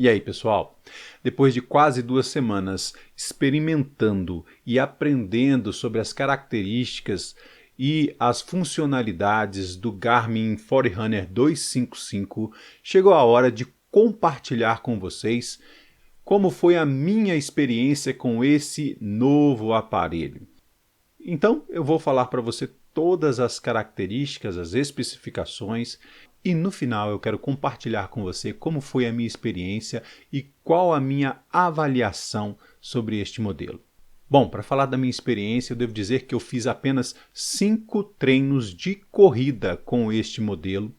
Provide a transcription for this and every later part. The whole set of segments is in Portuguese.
E aí, pessoal? Depois de quase 2 semanas experimentando e aprendendo sobre as características e as funcionalidades do Garmin Forerunner 255, chegou a hora de compartilhar com vocês como foi a minha experiência com esse novo aparelho. Então, eu vou falar para você todas as características, as especificações e no final eu quero compartilhar com você como foi a minha experiência e qual a minha avaliação sobre este modelo. Bom, para falar da minha experiência, eu devo dizer que eu fiz apenas 5 treinos de corrida com este modelo.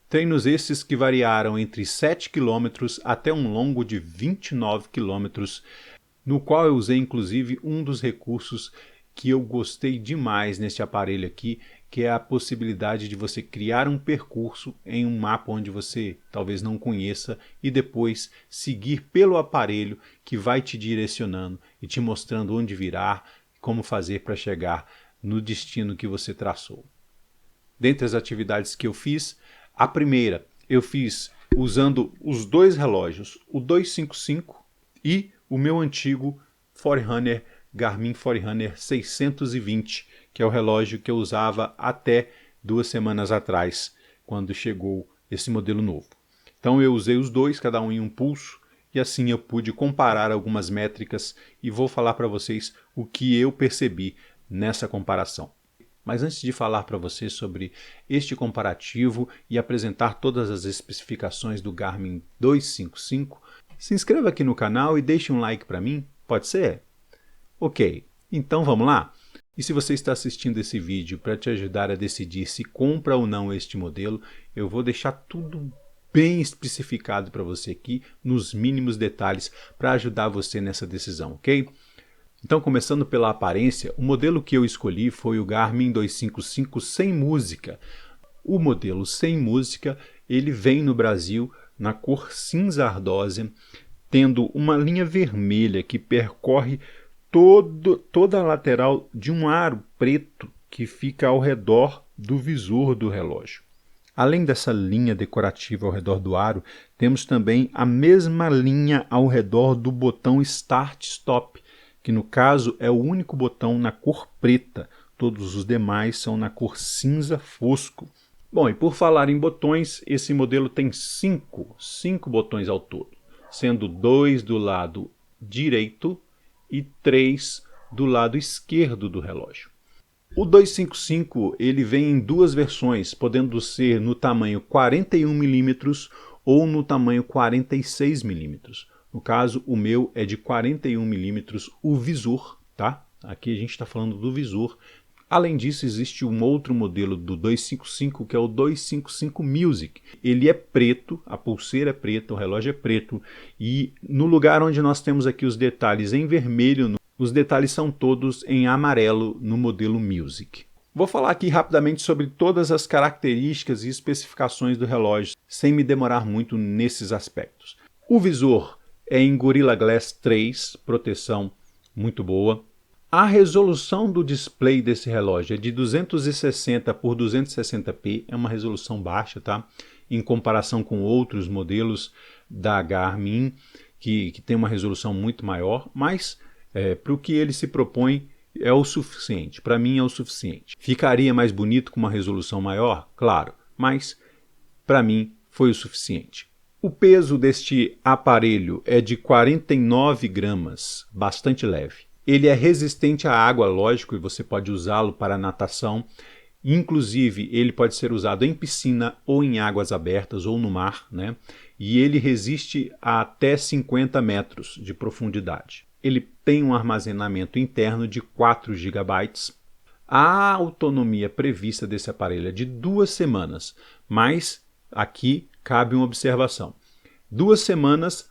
Treinos esses que variaram entre 7 km até um longo de 29 km, no qual eu usei inclusive um dos recursos que eu gostei demais nesse aparelho aqui, que é a possibilidade de você criar um percurso em um mapa onde você talvez não conheça e depois seguir pelo aparelho que vai te direcionando e te mostrando onde virar, como fazer para chegar no destino que você traçou. Dentre as atividades que eu fiz, a primeira eu fiz usando os dois relógios, o 255 e o meu antigo Forerunner Garmin Forerunner 620, que é o relógio que eu usava até 2 semanas atrás, quando chegou esse modelo novo. Então eu usei os dois, cada um em um pulso, e assim eu pude comparar algumas métricas e vou falar para vocês o que eu percebi nessa comparação. Mas antes de falar para vocês sobre este comparativo e apresentar todas as especificações do Garmin 255, se inscreva aqui no canal e deixe um like para mim, pode ser? Ok, então vamos lá? E se você está assistindo esse vídeo para te ajudar a decidir se compra ou não este modelo, eu vou deixar tudo bem especificado para você aqui, nos mínimos detalhes, para ajudar você nessa decisão, ok? Então, começando pela aparência, o modelo que eu escolhi foi o Garmin 255 sem música. O modelo sem música, ele vem no Brasil na cor cinza ardósia, tendo uma linha vermelha que percorre toda a lateral de um aro preto que fica ao redor do visor do relógio. Além dessa linha decorativa ao redor do aro, temos também a mesma linha ao redor do botão Start Stop, que no caso é o único botão na cor preta, todos os demais são na cor cinza fosco. Bom, e por falar em botões, esse modelo tem 5 botões ao todo, sendo 2 do lado direito e 3 do lado esquerdo do relógio. O 255 ele vem em duas versões, podendo ser no tamanho 41 mm ou no tamanho 46 mm. No caso, o meu é de 41 mm o visor, tá? Aqui a gente está falando do visor. Além disso, existe um outro modelo do 255, que é o 255 Music. Ele é preto, a pulseira é preta, o relógio é preto, e no lugar onde nós temos aqui os detalhes em vermelho, os detalhes são todos em amarelo no modelo Music. Vou falar aqui rapidamente sobre todas as características e especificações do relógio, sem me demorar muito nesses aspectos. O visor é em Gorilla Glass 3, proteção muito boa. A resolução do display desse relógio é de 260 por 260p, é uma resolução baixa, tá? Em comparação com outros modelos da Garmin, que tem uma resolução muito maior, mas para o que ele se propõe é o suficiente. Para mim é o suficiente. Ficaria mais bonito com uma resolução maior? Claro, mas para mim foi o suficiente. O peso deste aparelho é de 49 gramas, bastante leve. Ele é resistente à água, lógico, e você pode usá-lo para natação. Inclusive, ele pode ser usado em piscina ou em águas abertas ou no mar, né? E ele resiste a até 50 metros de profundidade. Ele tem um armazenamento interno de 4 GB. A autonomia prevista desse aparelho é de 2 semanas, mas aqui cabe uma observação. 2 semanas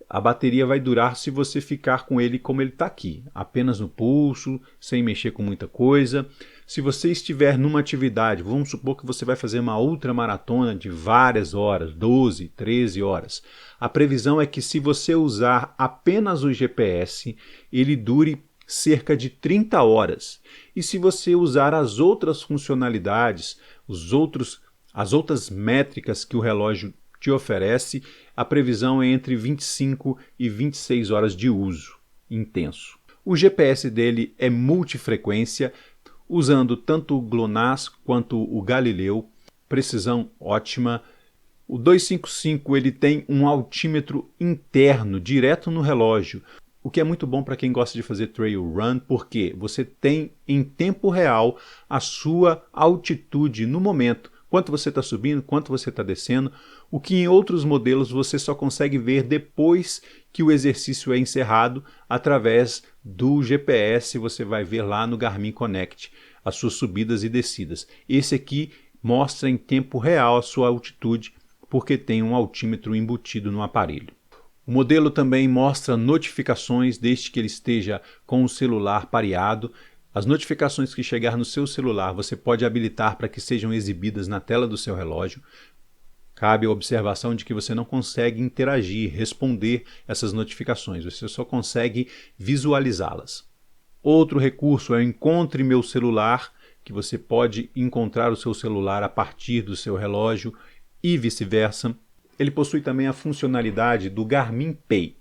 a bateria vai durar se você ficar com ele como ele está aqui, apenas no pulso, sem mexer com muita coisa. Se você estiver numa atividade, vamos supor que você vai fazer uma ultramaratona de várias horas, 12, 13 horas. A previsão é que se você usar apenas o GPS, ele dure cerca de 30 horas. E se você usar as outras funcionalidades, as outras métricas que o relógio te oferece, a previsão é entre 25 e 26 horas de uso intenso. O GPS dele é multifrequência, usando tanto o GLONASS quanto o Galileu, precisão ótima. O 255 ele tem um altímetro interno, direto no relógio, o que é muito bom para quem gosta de fazer trail run, porque você tem em tempo real a sua altitude no momento, quanto você está subindo, quanto você está descendo, o que em outros modelos você só consegue ver depois que o exercício é encerrado, através do GPS, você vai ver lá no Garmin Connect as suas subidas e descidas. Esse aqui mostra em tempo real a sua altitude, porque tem um altímetro embutido no aparelho. O modelo também mostra notificações desde que ele esteja com o celular pareado. As notificações que chegar no seu celular você pode habilitar para que sejam exibidas na tela do seu relógio. Cabe a observação de que você não consegue interagir, responder essas notificações, você só consegue visualizá-las. Outro recurso é o Encontre Meu Celular, que você pode encontrar o seu celular a partir do seu relógio e vice-versa. Ele possui também a funcionalidade do Garmin Pay,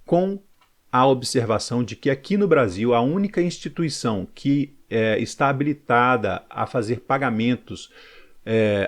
com a observação de que aqui no Brasil a única instituição que está habilitada a fazer pagamentos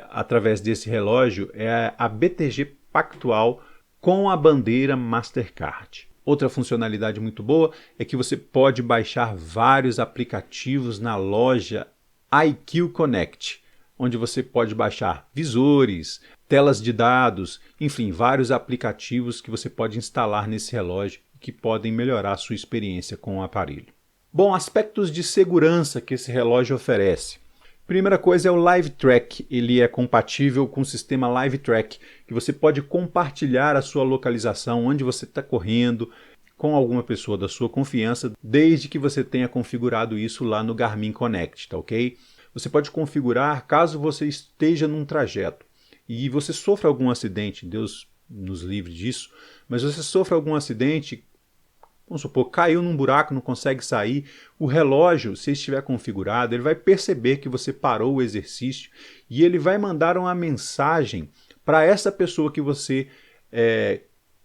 através desse relógio é a BTG Pactual com a bandeira Mastercard. Outra funcionalidade muito boa é que você pode baixar vários aplicativos na loja iQ Connect, onde você pode baixar visores, telas de dados, enfim, vários aplicativos que você pode instalar nesse relógio que podem melhorar a sua experiência com o aparelho. Bom, aspectos de segurança que esse relógio oferece. Primeira coisa é o Live Track, ele é compatível com o sistema Live Track, que você pode compartilhar a sua localização, onde você está correndo, com alguma pessoa da sua confiança, desde que você tenha configurado isso lá no Garmin Connect, tá ok? Você pode configurar caso você esteja num trajeto e você sofra algum acidente, Deus nos livre disso, mas você sofre algum acidente, vamos supor, caiu num buraco, não consegue sair, o relógio, se estiver configurado, ele vai perceber que você parou o exercício e ele vai mandar uma mensagem para essa pessoa que você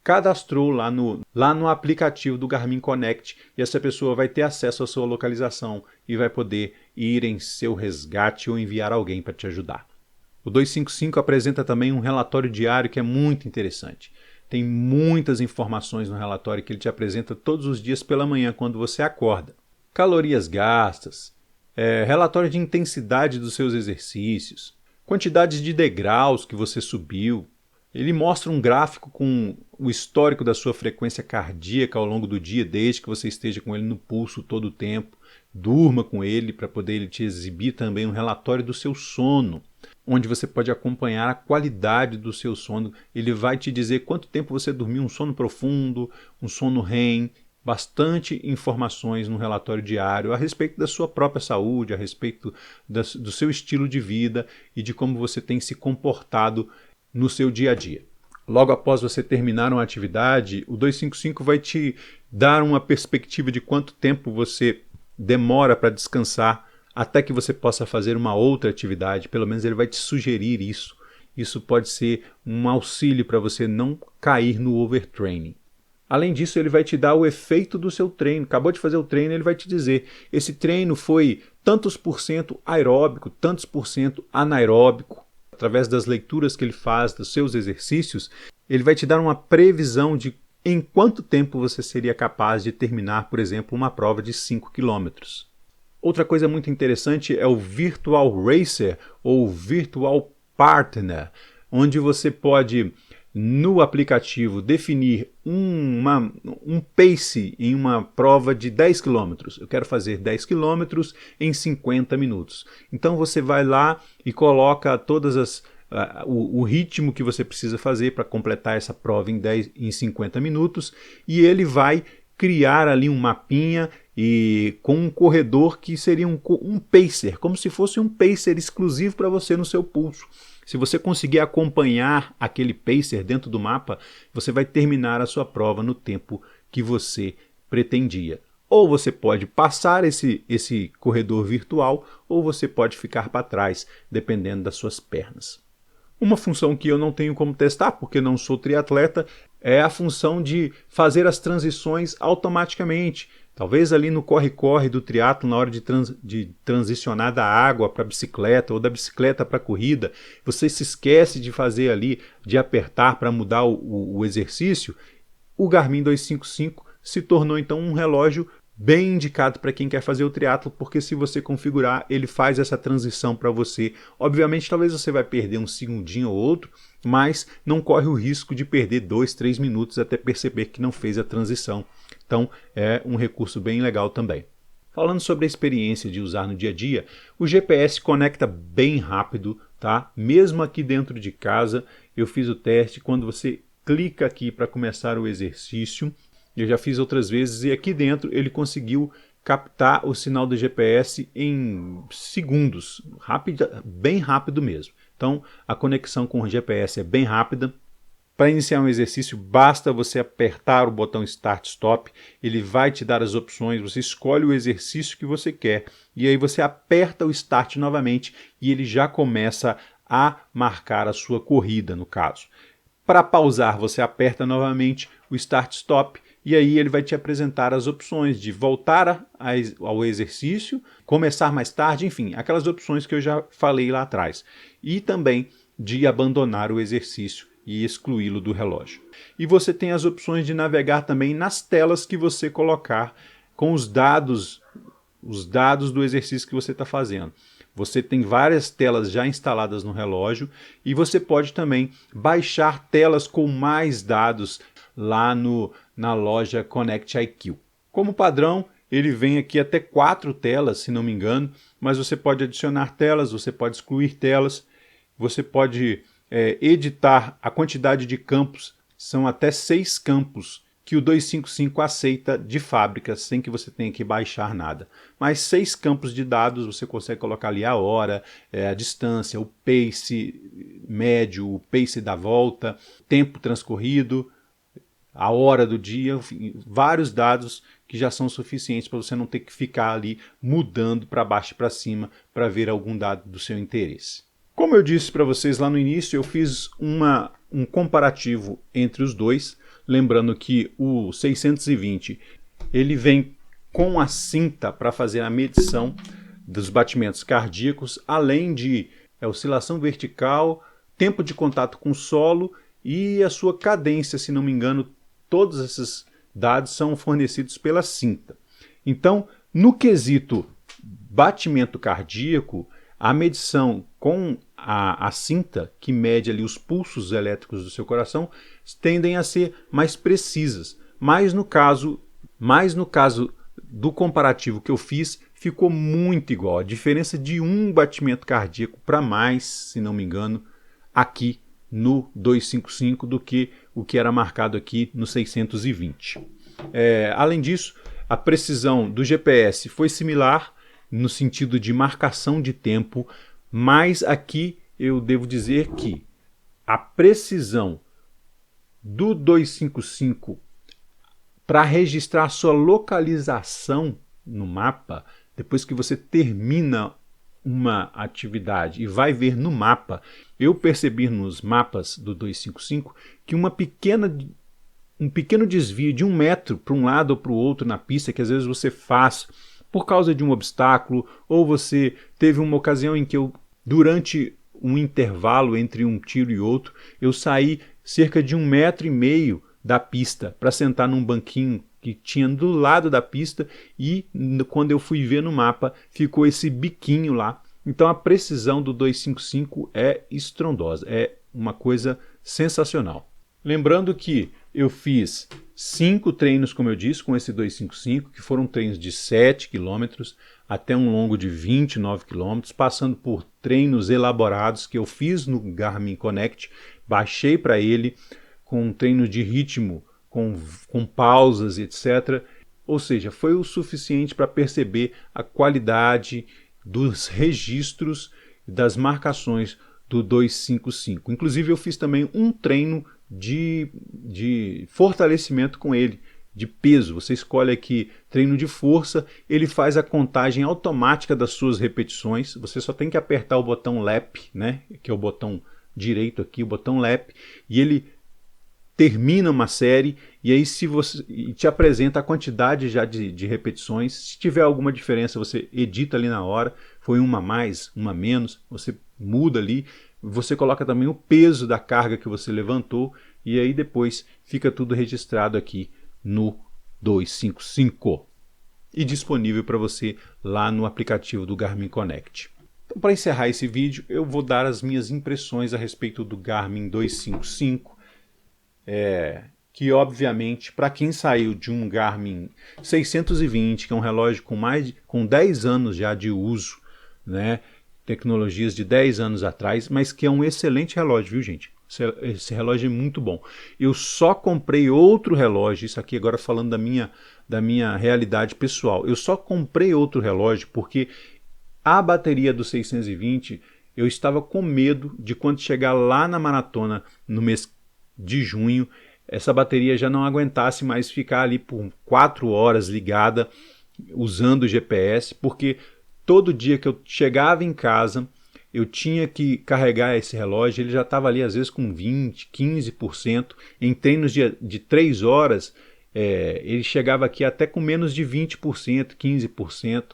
cadastrou lá no aplicativo do Garmin Connect, e essa pessoa vai ter acesso à sua localização e vai poder ir em seu resgate ou enviar alguém para te ajudar. O 255 apresenta também um relatório diário que é muito interessante. Tem muitas informações no relatório que ele te apresenta todos os dias pela manhã quando você acorda. Calorias gastas, relatório de intensidade dos seus exercícios, quantidade de degraus que você subiu. Ele mostra um gráfico com o histórico da sua frequência cardíaca ao longo do dia, desde que você esteja com ele no pulso todo o tempo. Durma com ele para poder ele te exibir também um relatório do seu sono, onde você pode acompanhar a qualidade do seu sono. Ele vai te dizer quanto tempo você dormiu, um sono profundo, um sono REM, bastante informações no relatório diário a respeito da sua própria saúde, a respeito do seu estilo de vida e de como você tem se comportado no seu dia a dia. Logo após você terminar uma atividade, o 255 vai te dar uma perspectiva de quanto tempo você demora para descansar até que você possa fazer uma outra atividade. Pelo menos ele vai te sugerir isso. Isso pode ser um auxílio para você não cair no overtraining. Além disso, ele vai te dar o efeito do seu treino. Acabou de fazer o treino, ele vai te dizer: esse treino foi tantos por cento aeróbico, tantos por cento anaeróbico. Através das leituras que ele faz dos seus exercícios, ele vai te dar uma previsão de em quanto tempo você seria capaz de terminar, por exemplo, uma prova de 5 km. Outra coisa muito interessante é o Virtual Racer ou Virtual Partner, onde você pode, no aplicativo, definir um pace em uma prova de 10 km. Eu quero fazer 10 km em 50 minutos. Então você vai lá e coloca o ritmo que você precisa fazer para completar essa prova em 50 minutos e ele vai criar ali um mapinha e com um corredor que seria um pacer, como se fosse um pacer exclusivo para você no seu pulso. Se você conseguir acompanhar aquele pacer dentro do mapa, você vai terminar a sua prova no tempo que você pretendia. Ou você pode passar esse corredor virtual, ou você pode ficar para trás, dependendo das suas pernas. Uma função que eu não tenho como testar, porque não sou triatleta, é a função de fazer as transições automaticamente. Talvez ali no corre-corre do triatlo, na hora de transicionar da água para a bicicleta ou da bicicleta para a corrida, você se esquece de fazer ali, de apertar para mudar o exercício. O Garmin 255 se tornou então um relógio bem indicado para quem quer fazer o triatlo, porque se você configurar, ele faz essa transição para você. Obviamente, talvez você vai perder um segundinho ou outro, mas não corre o risco de perder 2, 3 minutos até perceber que não fez a transição. Então, é um recurso bem legal também. Falando sobre a experiência de usar no dia a dia, o GPS conecta bem rápido, tá? Mesmo aqui dentro de casa, eu fiz o teste. Quando você clica aqui para começar o exercício, eu já fiz outras vezes e aqui dentro ele conseguiu captar o sinal do GPS em segundos, bem rápido mesmo. Então a conexão com o GPS é bem rápida. Para iniciar um exercício basta você apertar o botão Start Stop, ele vai te dar as opções, você escolhe o exercício que você quer e aí você aperta o Start novamente e ele já começa a marcar a sua corrida no caso. Para pausar você aperta novamente o Start Stop e aí ele vai te apresentar as opções de voltar ao exercício, começar mais tarde, enfim, aquelas opções que eu já falei lá atrás. E também de abandonar o exercício e excluí-lo do relógio. E você tem as opções de navegar também nas telas que você colocar com os dados do exercício que você está fazendo. Você tem várias telas já instaladas no relógio e você pode também baixar telas com mais dados lá na loja Connect IQ. Como padrão, ele vem aqui até 4 telas, se não me engano, mas você pode adicionar telas, você pode excluir telas, você pode editar a quantidade de campos, são até 6 campos que o 255 aceita de fábrica, sem que você tenha que baixar nada. Mas 6 campos de dados, você consegue colocar ali a hora, a distância, o pace médio, o pace da volta, tempo transcorrido, a hora do dia, enfim, vários dados que já são suficientes para você não ter que ficar ali mudando para baixo e para cima para ver algum dado do seu interesse. Como eu disse para vocês lá no início, eu fiz um comparativo entre os dois, lembrando que o 620 ele vem com a cinta para fazer a medição dos batimentos cardíacos, além de oscilação vertical, tempo de contato com o solo e a sua cadência, se não me engano, todos esses dados são fornecidos pela cinta. Então, no quesito batimento cardíaco, a medição com a cinta, que mede ali os pulsos elétricos do seu coração, tendem a ser mais precisas. Mas no caso do comparativo que eu fiz, ficou muito igual. A diferença de um batimento cardíaco para mais, se não me engano, aqui no 255 do que o que era marcado aqui no 620. Além disso, a precisão do GPS foi similar no sentido de marcação de tempo, mas aqui eu devo dizer que a precisão do 255 para registrar a sua localização no mapa, depois que você termina uma atividade e vai ver no mapa, eu percebi nos mapas do 255 que um pequeno desvio de 1 metro para um lado ou para o outro na pista, que às vezes você faz por causa de um obstáculo, ou você teve uma ocasião em que durante um intervalo entre um tiro e outro, eu saí cerca de 1,5 metro da pista para sentar num banquinho que tinha do lado da pista e quando eu fui ver no mapa ficou esse biquinho lá. Então a precisão do 255 é estrondosa, é uma coisa sensacional. Lembrando que eu fiz 5 treinos, como eu disse, com esse 255, que foram treinos de 7 km até um longo de 29 km, passando por treinos elaborados que eu fiz no Garmin Connect, baixei para ele com um treino de ritmo, com pausas, etc. Ou seja, foi o suficiente para perceber a qualidade dos registros das marcações do 255. Inclusive eu fiz também um treino de fortalecimento com ele, de peso. Você escolhe aqui treino de força, ele faz a contagem automática das suas repetições, você só tem que apertar o botão LAP, né, que é o botão direito aqui, o botão LAP, e ele termina uma série e aí e te apresenta a quantidade já de repetições. Se tiver alguma diferença, você edita ali na hora, foi uma a mais, uma a menos, você muda ali, você coloca também o peso da carga que você levantou e aí depois fica tudo registrado aqui no 255 e disponível para você lá no aplicativo do Garmin Connect. Então, para encerrar esse vídeo, eu vou dar as minhas impressões a respeito do Garmin 255, que obviamente para quem saiu de um Garmin 620, que é um relógio com 10 anos já de uso, né, tecnologias de 10 anos atrás, mas que é um excelente relógio, viu gente? Esse relógio é muito bom. Eu só comprei outro relógio, isso aqui agora falando da minha realidade pessoal, eu só comprei outro relógio porque a bateria do 620, eu estava com medo de quando chegar lá na maratona no mês de junho, essa bateria já não aguentasse mais ficar ali por 4 horas ligada usando o GPS, porque todo dia que eu chegava em casa eu tinha que carregar esse relógio, ele já estava ali às vezes com 20%, 15%, em treinos de 3 horas ele chegava aqui até com menos de 20%, 15%.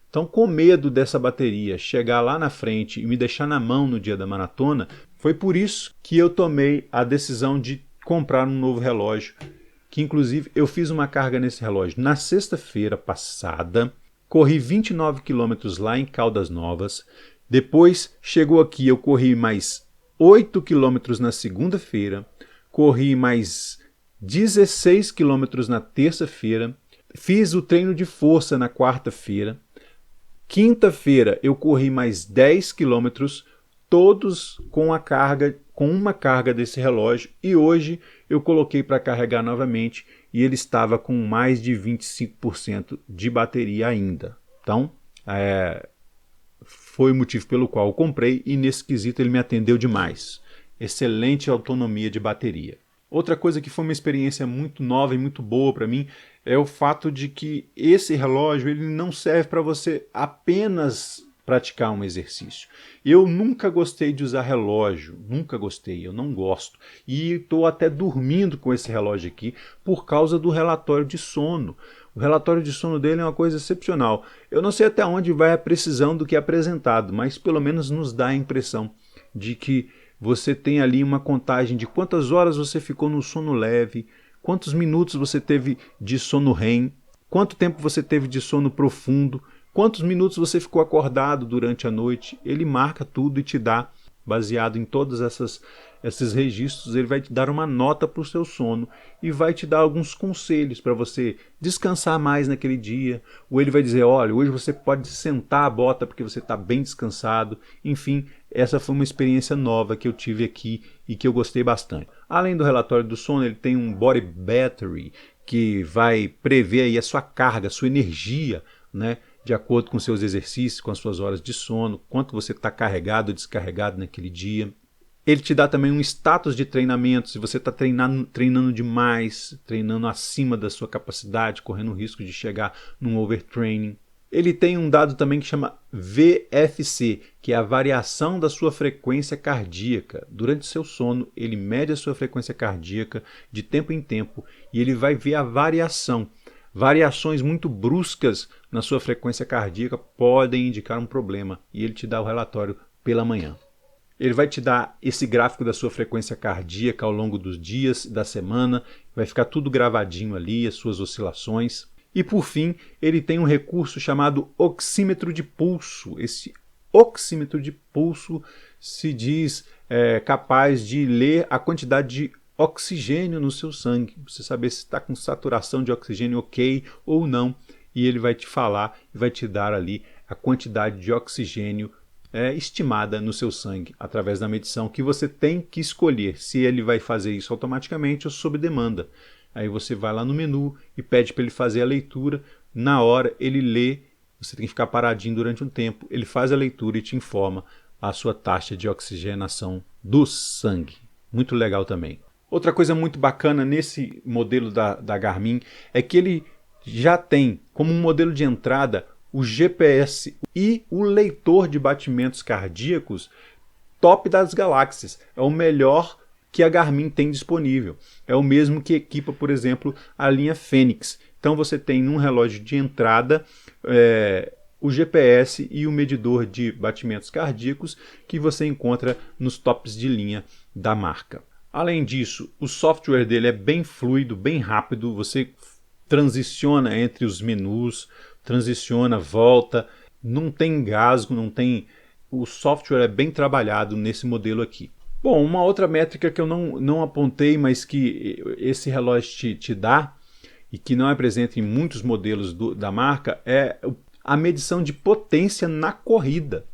Então, com medo dessa bateria chegar lá na frente e me deixar na mão no dia da maratona, foi por isso que eu tomei a decisão de comprar um novo relógio, que inclusive eu fiz uma carga nesse relógio na sexta-feira passada, corri 29 quilômetros lá em Caldas Novas, depois chegou aqui, eu corri mais 8 quilômetros na segunda-feira, corri mais 16 quilômetros na terça-feira, fiz o treino de força na quarta-feira, quinta-feira eu corri mais 10 quilômetros, todos com uma carga desse relógio, e hoje eu coloquei para carregar novamente e ele estava com mais de 25% de bateria ainda. Então, foi o motivo pelo qual eu comprei e nesse quesito ele me atendeu demais. Excelente autonomia de bateria. Outra coisa que foi uma experiência muito nova e muito boa para mim é o fato de que esse relógio ele não serve para você apenas praticar um exercício. Eu nunca gostei de usar relógio, nunca gostei, eu não gosto. E estou até dormindo com esse relógio aqui por causa do relatório de sono. O relatório de sono dele é uma coisa excepcional. Eu não sei até onde vai a precisão do que é apresentado, mas pelo menos nos dá a impressão de que você tem ali uma contagem de quantas horas você ficou no sono leve, quantos minutos você teve de sono REM, quanto tempo você teve de sono profundo, quantos minutos você ficou acordado durante a noite. Ele marca tudo e te dá, baseado em todos esses registros, ele vai te dar uma nota para o seu sono e vai te dar alguns conselhos para você descansar mais naquele dia, ou ele vai dizer, olha, hoje você pode sentar a bota porque você está bem descansado. Enfim, essa foi uma experiência nova que eu tive aqui e que eu gostei bastante. Além do relatório do sono, ele tem um Body Battery que vai prever aí a sua carga, a sua energia, né, de acordo com seus exercícios, com as suas horas de sono, quanto você está carregado ou descarregado naquele dia. Ele te dá também um status de treinamento, se você está treinando demais, treinando acima da sua capacidade, correndo o risco de chegar num overtraining. Ele tem um dado também que chama VFC, que é a variação da sua frequência cardíaca. Durante o seu sono, ele mede a sua frequência cardíaca de tempo em tempo e ele vai ver a variação. Variações muito bruscas na sua frequência cardíaca podem indicar um problema e ele te dá o relatório pela manhã. Ele vai te dar esse gráfico da sua frequência cardíaca ao longo dos dias, da semana, vai ficar tudo gravadinho ali, as suas oscilações. E por fim, ele tem um recurso chamado oxímetro de pulso. Esse oxímetro de pulso se diz capaz de ler a quantidade de oxigênio no seu sangue, você saber se está com saturação de oxigênio ok ou não, e ele vai te falar e vai te dar ali a quantidade de oxigênio estimada no seu sangue, através da medição que você tem que escolher se ele vai fazer isso automaticamente ou sob demanda. Aí você vai lá no menu e pede para ele fazer a leitura, na hora ele lê, você tem que ficar paradinho durante um tempo, ele faz a leitura e te informa a sua taxa de oxigenação do sangue. Muito legal também. Outra coisa muito bacana nesse modelo da Garmin é que ele já tem como um modelo de entrada o GPS e o leitor de batimentos cardíacos top das galáxias, é o melhor que a Garmin tem disponível. É o mesmo que equipa, por exemplo, a linha Fênix. Então você tem num relógio de entrada o GPS e o medidor de batimentos cardíacos que você encontra nos tops de linha da marca. Além disso, o software dele é bem fluido, bem rápido, você transiciona entre os menus, transiciona, volta, não tem engasgo, não tem... O software é bem trabalhado nesse modelo aqui. Bom, uma outra métrica que eu não apontei, mas que esse relógio te dá, e que não é presente em muitos modelos da marca, é a medição de potência na corrida.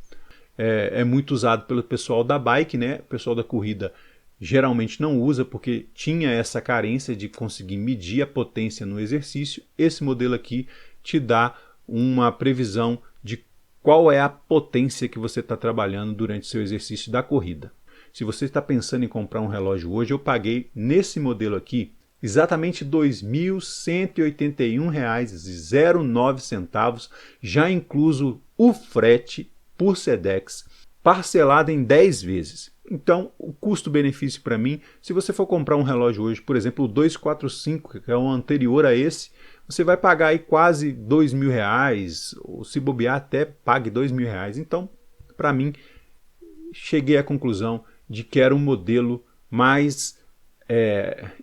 É muito usado pelo pessoal da bike, né? O pessoal da corrida geralmente não usa porque tinha essa carência de conseguir medir a potência no exercício. Esse modelo aqui te dá uma previsão de qual é a potência que você está trabalhando durante seu exercício da corrida. Se você está pensando em comprar um relógio hoje, eu paguei nesse modelo aqui exatamente R$ 2.181,09, já incluso o frete por Sedex, parcelado em 10 vezes. Então, o custo-benefício para mim, se você for comprar um relógio hoje, por exemplo, o 245, que é o anterior a esse, você vai pagar aí quase R$ 2.000, ou se bobear até pague R$ 2.000. Então, para mim, cheguei à conclusão de que era um modelo mais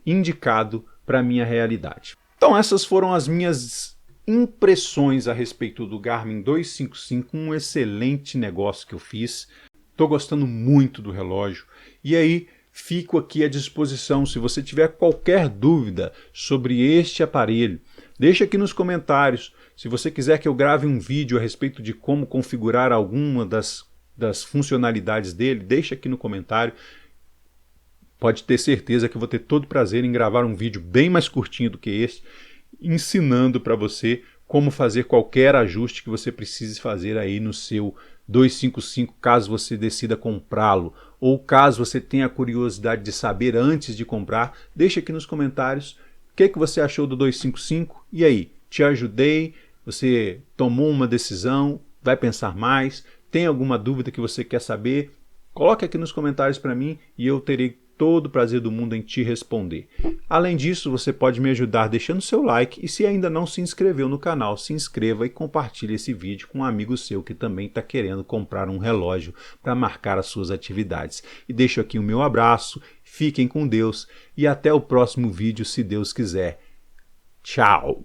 indicado para a minha realidade. Então essas foram as minhas impressões a respeito do Garmin 255, um excelente negócio que eu fiz. Estou gostando muito do relógio e aí fico aqui à disposição. Se você tiver qualquer dúvida sobre este aparelho, deixa aqui nos comentários. Se você quiser que eu grave um vídeo a respeito de como configurar alguma das funcionalidades dele, deixa aqui no comentário. Pode ter certeza que eu vou ter todo prazer em gravar um vídeo bem mais curtinho do que este, ensinando para você como fazer qualquer ajuste que você precise fazer aí no seu 255, caso você decida comprá-lo, ou caso você tenha curiosidade de saber antes de comprar, deixa aqui nos comentários o que você achou do 255, e aí, te ajudei, você tomou uma decisão, vai pensar mais, tem alguma dúvida que você quer saber, coloque aqui nos comentários para mim e eu terei todo o prazer do mundo em te responder. Além disso, você pode me ajudar deixando seu like e se ainda não se inscreveu no canal, se inscreva e compartilhe esse vídeo com um amigo seu que também está querendo comprar um relógio para marcar as suas atividades. E deixo aqui o meu abraço, fiquem com Deus e até o próximo vídeo, se Deus quiser. Tchau!